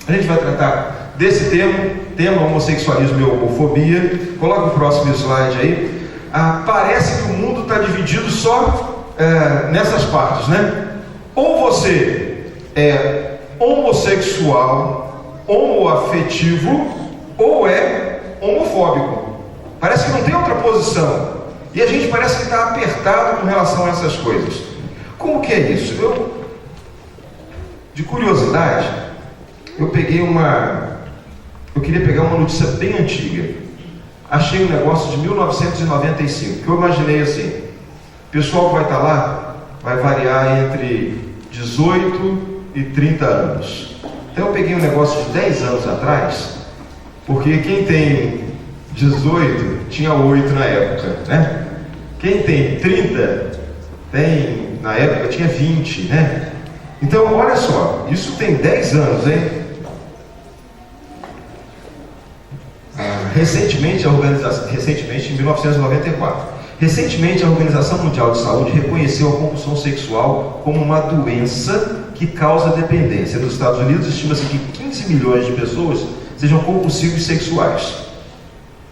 A gente vai tratar desse tema homossexualismo e homofobia. Coloca o próximo slide aí. Parece que o mundo está dividido só nessas partes, né? Ou você é homossexual, homoafetivo, ou é homofóbico. Parece que não tem outra posição. E a gente parece que está apertado com relação a essas coisas. Como que é isso? De curiosidade, eu queria pegar uma notícia bem antiga. Achei um negócio de 1995, que eu imaginei assim: o pessoal que vai estar lá vai variar entre 18 e 30 anos. Então eu peguei um negócio de 10 anos atrás, porque quem tem 18 tinha 8 na época, né? Quem tem 30 na época tinha 20, né? Então olha só, isso tem 10 anos, hein? Recentemente, em 1994, a Organização Mundial de Saúde reconheceu a compulsão sexual como uma doença que causa dependência. Nos Estados Unidos, estima-se que 15 milhões de pessoas sejam compulsivos sexuais,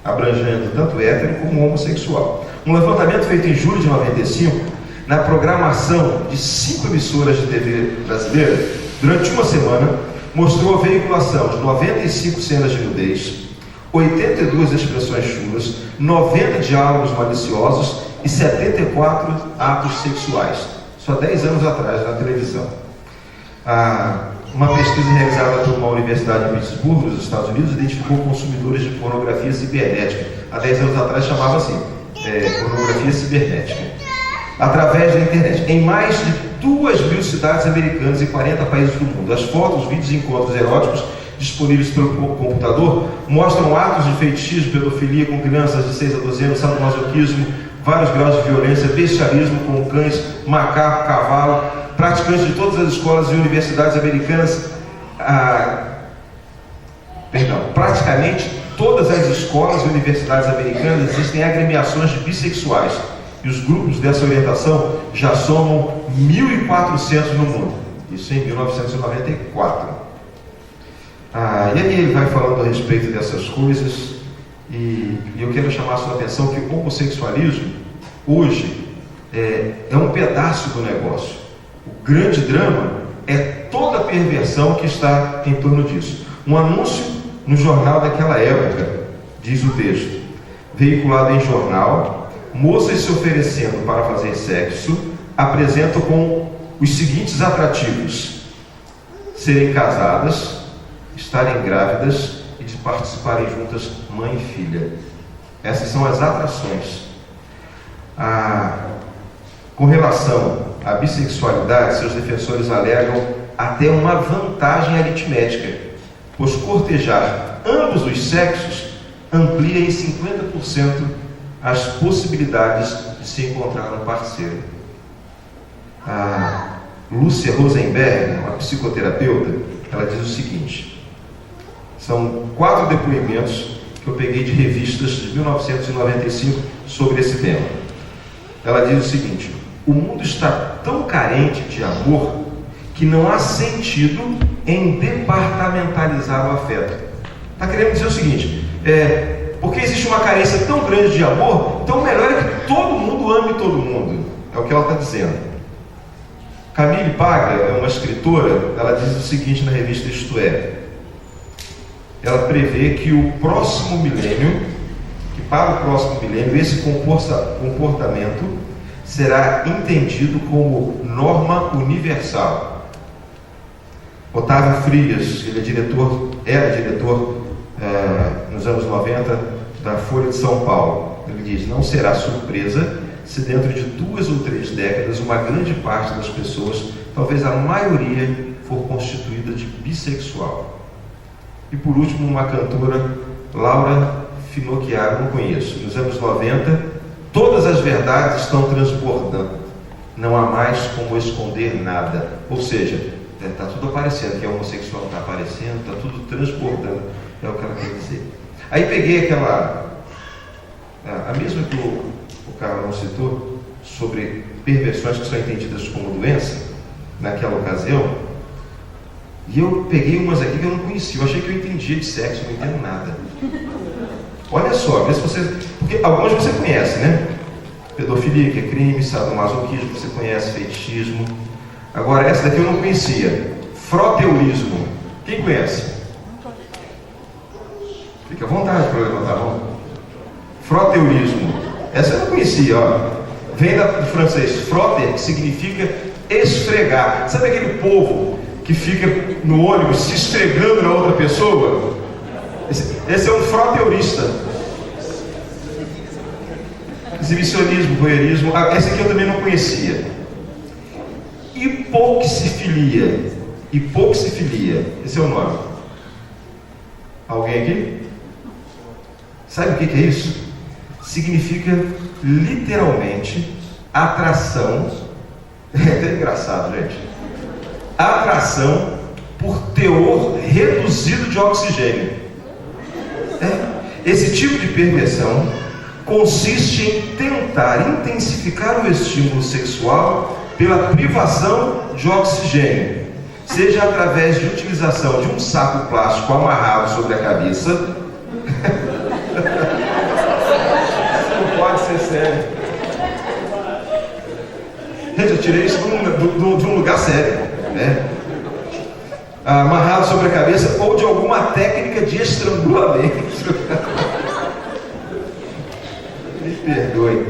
abrangendo tanto hétero como homossexual. Um levantamento feito em julho de 95, na programação de 5 emissoras de TV brasileiras, durante uma semana, mostrou a veiculação de 95 cenas de nudez, 82 expressões chulas, 90 diálogos maliciosos e 74 atos sexuais. Só 10 anos atrás, na televisão. Uma pesquisa realizada por uma universidade de Pittsburgh, nos Estados Unidos, identificou consumidores de pornografia cibernética. Há 10 anos atrás chamava assim, pornografia cibernética, através da internet, em mais de 2.000 cidades americanas e 40 países do mundo. As fotos, vídeos e encontros eróticos disponíveis pelo computador mostram atos de fetichismo, pedofilia com crianças de 6 a 12 anos, sadomasoquismo, vários graus de violência, bestialismo com cães, macaco, cavalo. Praticantes de todas as escolas e universidades americanas, praticamente todas as escolas e universidades americanas existem agremiações de bissexuais, e os grupos dessa orientação já somam 1.400 no mundo. Isso em 1994. E aí ele vai falando a respeito dessas coisas, e eu quero chamar a sua atenção que o homossexualismo hoje é um pedaço do negócio. O grande drama é toda a perversão que está em torno disso. Um anúncio no jornal daquela época, diz o texto, veiculado em jornal, moças se oferecendo para fazer sexo apresentam com os seguintes atrativos: serem casadas, estarem grávidas e de participarem juntas mãe e filha. Essas são as atrações. Com relação à bissexualidade, seus defensores alegam até uma vantagem aritmética, pois cortejar ambos os sexos amplia em 50% as possibilidades de se encontrar um parceiro. A Lúcia Rosenberg, uma psicoterapeuta, ela diz o seguinte: são 4 depoimentos que eu peguei de revistas de 1995 sobre esse tema. Ela diz o seguinte: o mundo está tão carente de amor que não há sentido em departamentalizar o afeto. Está querendo dizer o seguinte: porque existe uma carência tão grande de amor, então o melhor é que todo mundo ame todo mundo. É o que ela está dizendo. Camille Paglia é uma escritora, ela diz o seguinte na revista Isto É. Ela prevê que para o próximo milênio, esse comportamento será entendido como norma universal. Otávio Frias, ele era diretor nos anos 90 da Folha de São Paulo. Ele diz: não será surpresa se dentro de 2 ou 3 décadas uma grande parte das pessoas, talvez a maioria, for constituída de bissexual. E por último, uma cantora, Laura Finocchiaro, não conheço. Nos anos 90, todas as verdades estão transbordando. Não há mais como esconder nada. Ou seja, está tudo aparecendo, que é homossexual está aparecendo, está tudo transbordando. É o que ela quer dizer. Aí peguei a mesma que o Carlão citou, sobre perversões que são entendidas como doença, naquela ocasião, E eu peguei umas aqui que eu não conhecia. Eu achei que eu entendia de sexo, não entendo nada. Olha só, vê se você... Porque algumas você conhece, né? Pedofilia, que é crime, sadomasoquismo, você conhece, fetichismo. Agora, essa daqui eu não conhecia. Froteurismo. Quem conhece? Fique à vontade para levantar a mão. Froteurismo. Essa eu não conhecia, ó. Vem do francês frotter, que significa esfregar. Sabe aquele povo que fica no ônibus se esfregando na outra pessoa? Esse é um froteurista. Exibicionismo, voyeurismo. Esse aqui eu também não conhecia. Hipoxifilia. Hipoxifilia. Esse é o nome. Alguém aqui? Sabe o que é isso? Significa literalmente atração. É até engraçado, gente. Atração por teor reduzido de oxigênio. Esse tipo de perversão consiste em tentar intensificar o estímulo sexual pela privação de oxigênio, seja através de utilização de um saco plástico amarrado sobre a cabeça. Não pode ser sério. Gente, eu tirei isso de um lugar sério, né? Amarrado sobre a cabeça ou de alguma técnica de estrangulamento. Me perdoe.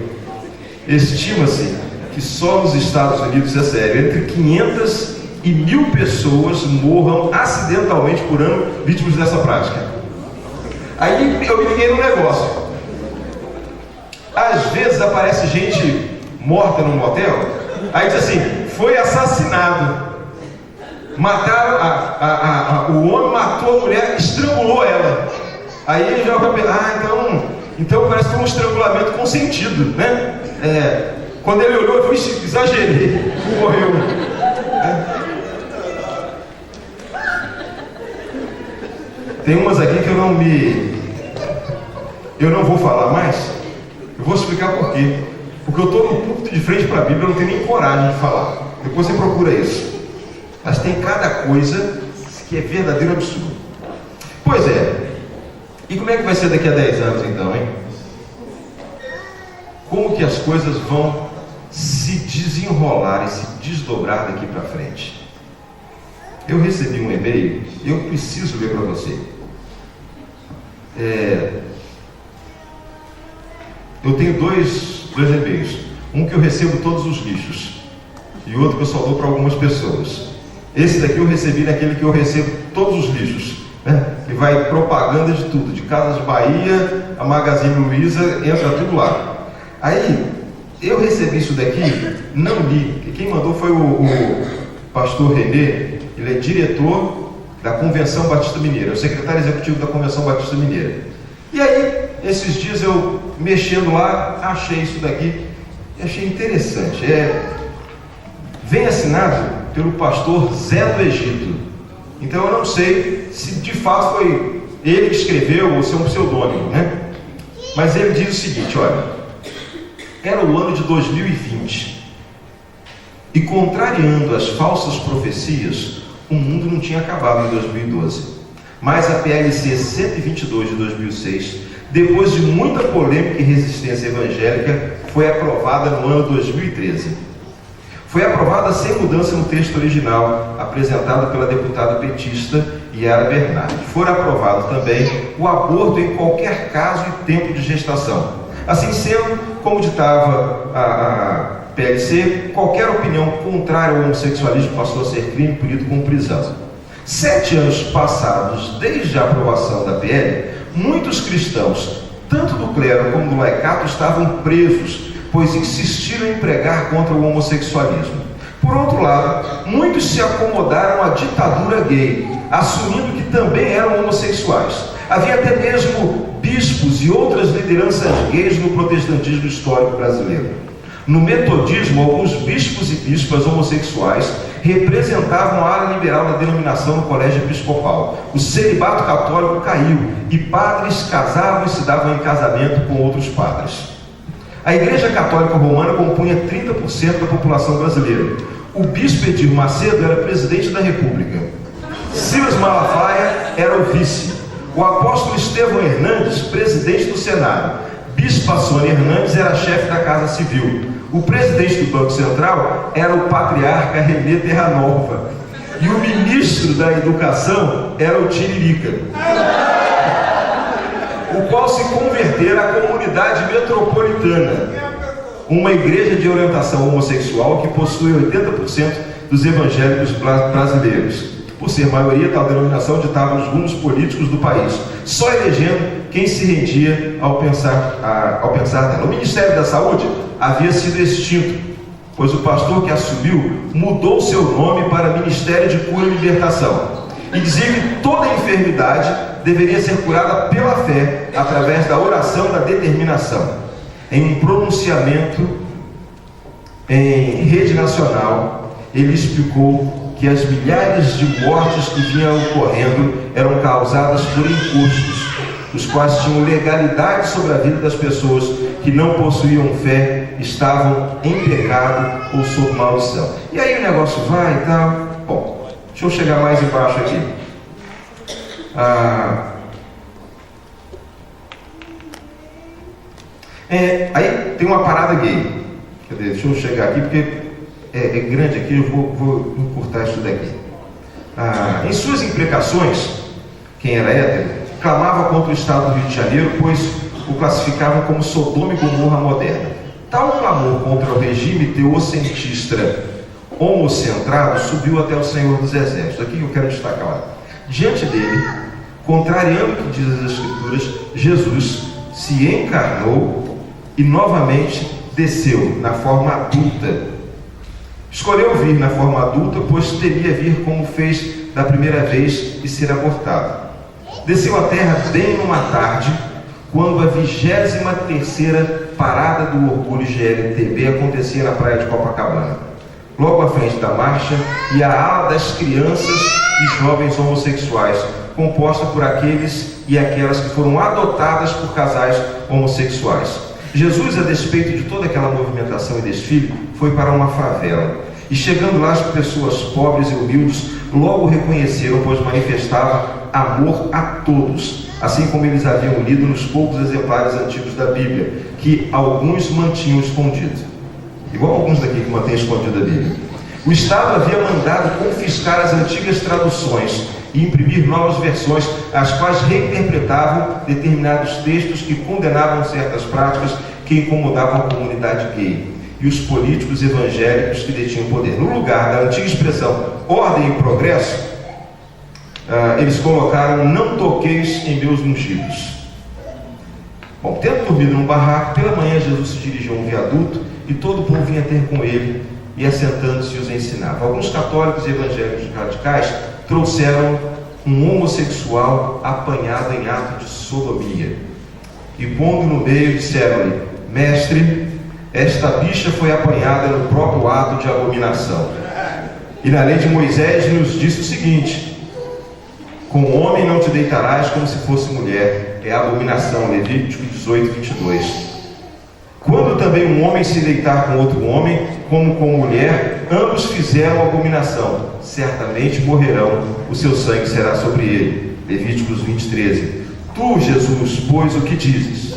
Estima-se que só nos Estados Unidos, é sério, entre 500 e 1.000 pessoas morram acidentalmente por ano vítimas dessa prática. Aí eu me liguei num negócio. Às vezes aparece gente morta num motel, aí diz assim, foi assassinado. Mataram, o homem matou a mulher, estrangulou ela. Aí ele já vai pensar, então parece que foi um estrangulamento consentido, né? Quando ele olhou, eu falei, exagerei, morreu. Tem umas aqui que eu não vou falar mais. Eu vou explicar por quê. Porque eu estou no púlpito de frente para a Bíblia, eu não tenho nem coragem de falar. Depois você procura isso. Mas tem cada coisa que é verdadeiro absurdo. Pois é. E como é que vai ser daqui a 10 anos então, hein? Como que as coisas vão se desenrolar e se desdobrar daqui para frente? Eu recebi um e-mail e eu preciso ler para você. Eu tenho dois e-mails. Um que eu recebo todos os lixos e outro que eu só dou para algumas pessoas. Esse daqui eu recebi naquele que eu recebo todos os lixos, né? Que vai propaganda de tudo, de Casas Bahia, a Magazine Luiza, entra tudo lá. Aí, eu recebi isso daqui, não li. Quem mandou foi o pastor Renê, ele é diretor da Convenção Batista Mineira, é o secretário executivo da Convenção Batista Mineira. E aí, esses dias eu mexendo lá, achei isso daqui, e achei interessante. Vem assinado pelo pastor Zé do Egito. Então eu não sei se de fato foi ele que escreveu ou se é um pseudônimo, né? Mas ele diz o seguinte, olha, era o ano de 2020 e, contrariando as falsas profecias, o mundo não tinha acabado em 2012, mas a PLC 122 de 2006, depois de muita polêmica e resistência evangélica, foi aprovada no ano 2013. Foi aprovada sem mudança no texto original, apresentado pela deputada petista Yara Bernardi. Foi aprovado também o aborto em qualquer caso e tempo de gestação. Assim sendo, como ditava a PLC, qualquer opinião contrária ao homossexualismo passou a ser crime punido com prisão. 7 anos passados desde a aprovação da PL, muitos cristãos, tanto do clero como do laicato, estavam presos, pois insistiram em pregar contra o homossexualismo. Por outro lado, muitos se acomodaram à ditadura gay, assumindo que também eram homossexuais. Havia até mesmo bispos e outras lideranças gays no protestantismo histórico brasileiro. No metodismo, alguns bispos e bispas homossexuais representavam a ala liberal da denominação no colégio episcopal. O celibato católico caiu e padres casavam e se davam em casamento com outros padres. A Igreja Católica Romana compunha 30% da população brasileira. O bispo Edir Macedo era presidente da República. Silas Malafaia era o vice. O apóstolo Estevão Hernandes, presidente do Senado. Bispa Sônia Hernandes era chefe da Casa Civil. O presidente do Banco Central era o patriarca Renê Terranova. E o ministro da Educação era o Tiririca, o qual se convertera à Comunidade Metropolitana, uma igreja de orientação homossexual que possui 80% dos evangélicos brasileiros. Por ser maioria, tal denominação ditava os rumos políticos do país, só elegendo quem se rendia ao pensar nela. O Ministério da Saúde havia sido extinto, pois o pastor que assumiu mudou seu nome para Ministério de Cura e Libertação, e dizia que toda enfermidade deveria ser curada pela fé, através da oração da determinação. Em um pronunciamento em rede nacional, ele explicou que as milhares de mortes que vinham ocorrendo eram causadas por encostos, os quais tinham legalidade sobre a vida das pessoas que não possuíam fé, estavam em pecado ou sob maldição. E aí o negócio vai e tal. Bom, deixa eu chegar mais embaixo aqui. Aí tem uma parada gay. Quer dizer, deixa eu chegar aqui porque é grande aqui, eu vou encurtar isso daqui. Em suas imprecações, quem era hétero clamava contra o Estado do Rio de Janeiro, pois o classificava como Sodoma e Gomorra moderna. Tal clamor contra o regime teocentista homocentrado subiu até o Senhor dos Exércitos. Aqui eu quero destacar. Diante dele, contrariando o que diz as Escrituras, Jesus se encarnou e novamente desceu na forma adulta. Escolheu vir na forma adulta, pois temia vir como fez da primeira vez e ser abortado. Desceu à terra bem numa tarde, quando a 23ª parada do Orgulho GLTB acontecia na praia de Copacabana. Logo à frente da marcha ia a ala das crianças e jovens homossexuais, composta por aqueles e aquelas que foram adotadas por casais homossexuais. Jesus, a despeito de toda aquela movimentação e desfile, foi para uma favela. E chegando lá, as pessoas pobres e humildes logo reconheceram, pois manifestava amor a todos, assim como eles haviam lido nos poucos exemplares antigos da Bíblia, que alguns mantinham escondido. Igual alguns daqui que mantêm escondido a Bíblia. O Estado havia mandado confiscar as antigas traduções e imprimir novas versões, as quais reinterpretavam determinados textos que condenavam certas práticas que incomodavam a comunidade gay e os políticos evangélicos que detinham poder. No lugar da antiga expressão ordem e progresso, eles colocaram: não toqueis em meus ungidos. Bom, tendo dormido num barraco, pela manhã Jesus se dirigiu a um viaduto e todo o povo vinha ter com ele e, assentando-se, os ensinava. Alguns católicos e evangélicos radicais trouxeram um homossexual apanhado em ato de sodomia e, pondo no meio, disseram-lhe: mestre, esta bicha foi apanhada no próprio ato de abominação. E na lei de Moisés nos disse o seguinte: com o homem não te deitarás como se fosse mulher. É a abominação, Levítico 18, 22. Quando também um homem se deitar com outro homem, como com mulher, ambos fizeram abominação, certamente morrerão, o seu sangue será sobre ele. Levíticos 20, 13. Tu, Jesus, pois o que dizes?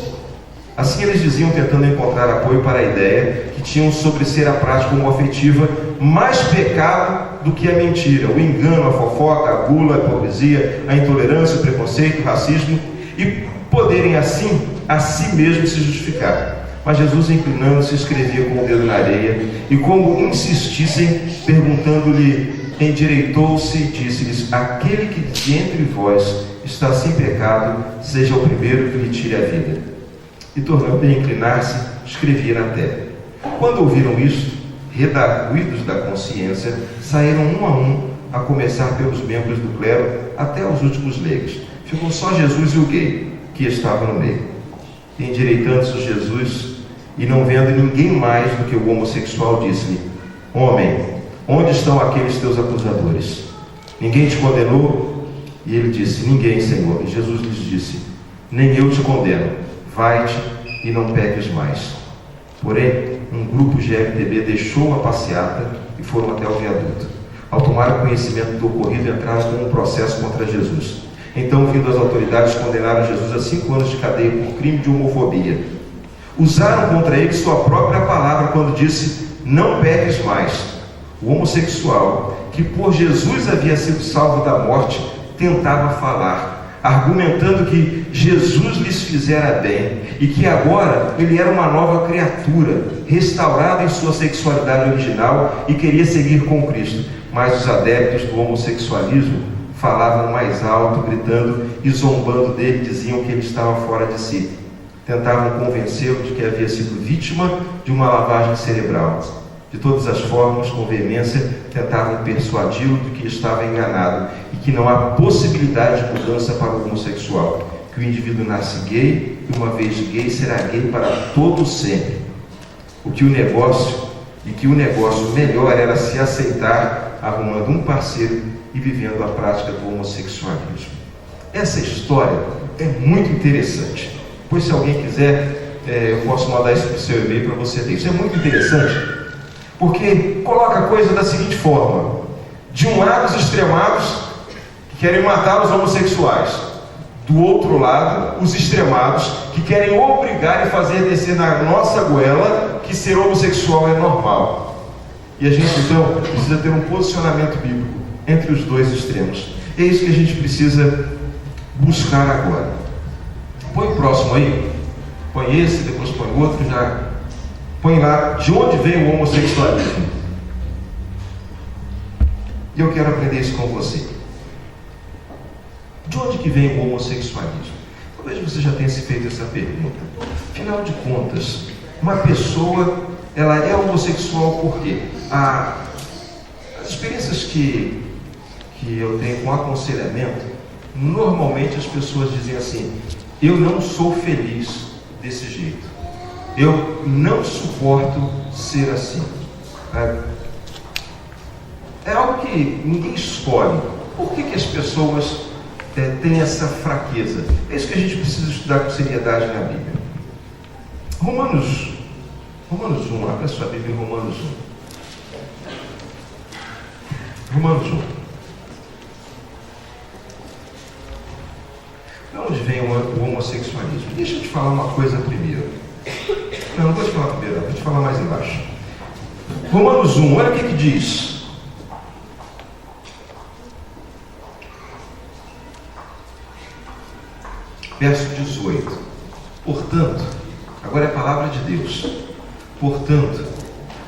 Assim eles diziam, tentando encontrar apoio para a ideia que tinham sobre ser a prática homoafetiva mais pecado do que a mentira, o engano, a fofoca, a gula, a hipocrisia, a intolerância, o preconceito, o racismo, e poderem assim, a si mesmos se justificar. Mas Jesus, inclinando-se, escrevia com o dedo na areia, e como insistissem, perguntando-lhe, endireitou-se e disse-lhes: aquele que de entre vós está sem pecado, seja o primeiro que lhe tire a vida. E tornando a inclinar-se, escrevia na terra. Quando ouviram isto, redarguidos da consciência, saíram um a um, a começar pelos membros do clero até os últimos leigos. Ficou só Jesus e o gay, que estava no meio. E endireitando-se Jesus, e não vendo ninguém mais do que o homossexual, disse-lhe: homem, onde estão aqueles teus acusadores? Ninguém te condenou? E ele disse: ninguém, Senhor. E Jesus lhes disse: nem eu te condeno, vai-te e não peques mais. Porém, um grupo GLTB deixou a passeata e foram até o viaduto. Ao tomar conhecimento do ocorrido, entraram com um processo contra Jesus. Então, vindo as autoridades, condenaram Jesus a 5 anos de cadeia por crime de homofobia. Usaram contra ele sua própria palavra quando disse: não peques mais. O homossexual, que por Jesus havia sido salvo da morte, tentava falar, argumentando que Jesus lhes fizera bem e que agora ele era uma nova criatura, restaurado em sua sexualidade original e queria seguir com Cristo. Mas os adeptos do homossexualismo falavam mais alto, gritando e zombando dele, diziam que ele estava fora de si. Tentavam convencê-lo de que havia sido vítima de uma lavagem cerebral. De todas as formas, com veemência, tentavam persuadi-lo de que estava enganado e que não há possibilidade de mudança para o homossexual, que o indivíduo nasce gay e uma vez gay será gay para todo sempre. Que o negócio melhor era se aceitar, arrumando um parceiro e vivendo a prática do homossexualismo. Essa história é muito interessante. Pois, se alguém quiser, eu posso mandar isso para o seu e-mail para você ter. Isso é muito interessante, porque coloca a coisa da seguinte forma: de um lado, os extremados que querem matar os homossexuais; do outro lado, os extremados que querem obrigar e fazer descer na nossa goela que ser homossexual é normal. E a gente, então, precisa ter um posicionamento bíblico entre os dois extremos. É isso que a gente precisa buscar agora. Põe o próximo aí, põe esse, depois põe o outro, já põe lá de onde vem o homossexualismo. E eu quero aprender isso com você. De onde que vem o homossexualismo? Talvez você já tenha se feito essa pergunta. Afinal de contas, uma pessoa, ela é homossexual por quê? As experiências que eu tenho com aconselhamento, normalmente as pessoas dizem assim: eu não sou feliz desse jeito, eu não suporto ser assim. É algo que ninguém escolhe. Por que as pessoas têm essa fraqueza? É isso que a gente precisa estudar com seriedade na Bíblia. Romanos 1, abra sua Bíblia em Romanos 1. Romanos 1. De onde vem o homossexualismo? Deixa eu te falar uma coisa primeiro. Não vou te falar primeiro, vou te falar mais embaixo. Romanos 1, olha o que diz. Verso 18. Portanto, agora é a palavra de Deus. Portanto,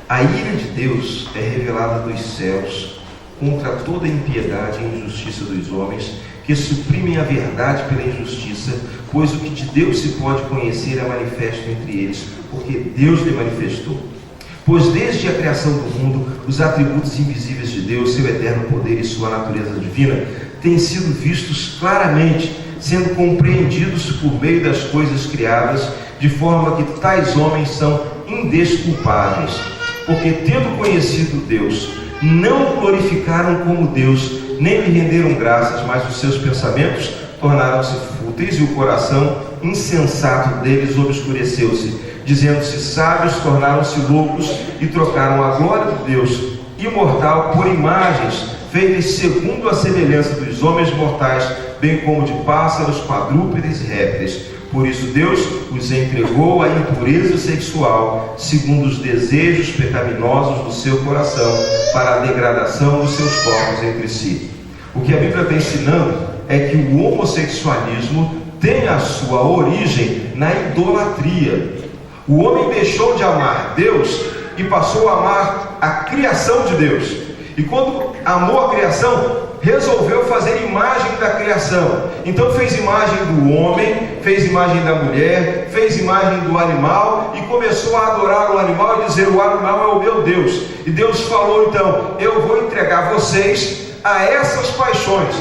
a ira de Deus é revelada dos céus contra toda a impiedade e injustiça dos homens, que suprimem a verdade pela injustiça, pois o que de Deus se pode conhecer é manifesto entre eles, porque Deus lhe manifestou. Pois desde a criação do mundo, os atributos invisíveis de Deus, seu eterno poder e sua natureza divina, têm sido vistos claramente, sendo compreendidos por meio das coisas criadas, de forma que tais homens são indesculpáveis, porque tendo conhecido Deus, não o glorificaram como Deus, nem lhe renderam graças, mas os seus pensamentos tornaram-se fúteis e o coração insensato deles obscureceu-se. Dizendo-se sábios, tornaram-se loucos e trocaram a glória de Deus imortal por imagens feitas segundo a semelhança dos homens mortais, bem como de pássaros, quadrúpedes e répteis. Por isso Deus os entregou à impureza sexual, segundo os desejos pecaminosos do seu coração, para a degradação dos seus corpos entre si. O que a Bíblia está ensinando é que o homossexualismo tem a sua origem na idolatria. O homem deixou de amar Deus e passou a amar a criação de Deus. E quando amou a criação, resolveu fazer imagem da criação. Então fez imagem do homem, fez imagem da mulher, fez imagem do animal e começou a adorar o animal e dizer: o animal é o meu Deus. E Deus falou então: eu vou entregar vocês a essas paixões.